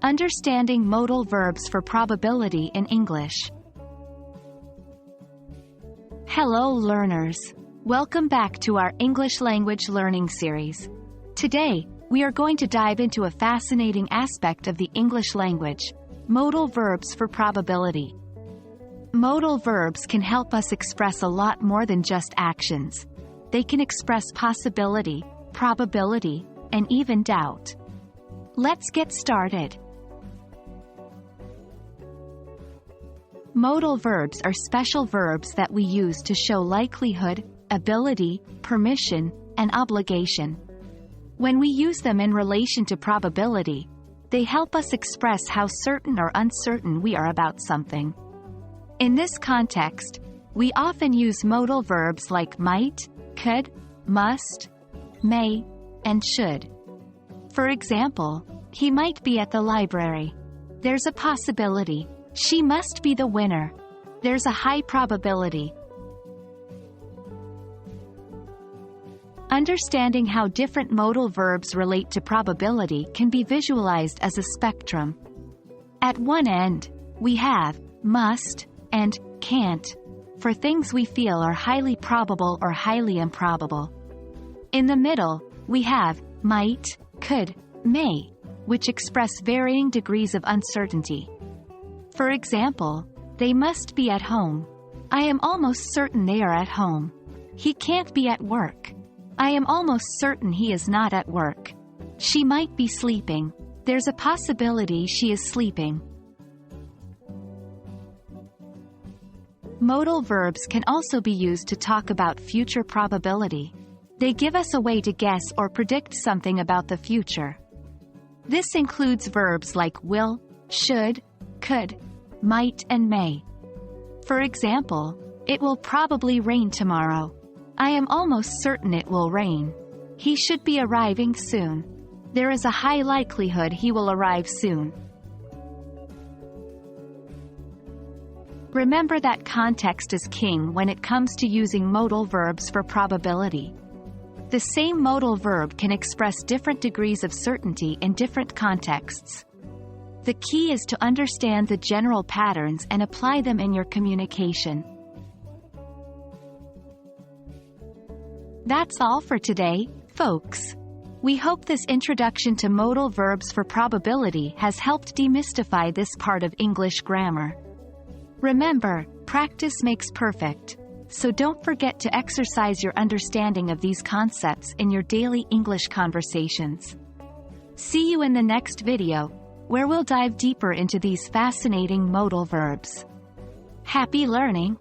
Understanding modal verbs for probability in English. Hello learners! Welcome back to our English language learning series. Today, we are going to dive into a fascinating aspect of the English language, modal verbs for probability. Modal verbs can help us express a lot more than just actions. They can express possibility, probability, and even doubt. Let's get started. Modal verbs are special verbs that we use to show likelihood, ability, permission, and obligation. When we use them in relation to probability, they help us express how certain or uncertain we are about something. In this context, we often use modal verbs like might, could, must, may, and should. For example, he might be at the library. There's a possibility. She must be the winner. There's a high probability. Understanding how different modal verbs relate to probability can be visualized as a spectrum. At one end, we have must and can't for things we feel are highly probable or highly improbable. In the middle, we have might, could, may, which express varying degrees of uncertainty. For example, they must be at home. I am almost certain they are at home. He can't be at work. I am almost certain he is not at work. She might be sleeping. There's a possibility she is sleeping. Modal verbs can also be used to talk about future probability. They give us a way to guess or predict something about the future. This includes verbs like will, should, could, might, and may. For example, it will probably rain tomorrow. I am almost certain it will rain. He should be arriving soon. There is a high likelihood he will arrive soon. Remember that context is king when it comes to using modal verbs for probability. The same modal verb can express different degrees of certainty in different contexts. The key is to understand the general patterns and apply them in your communication. That's all for today, folks. We hope this introduction to modal verbs for probability has helped demystify this part of English grammar. Remember, practice makes perfect, so don't forget to exercise your understanding of these concepts in your daily English conversations. See you in the next video, where we'll dive deeper into these fascinating modal verbs. Happy learning!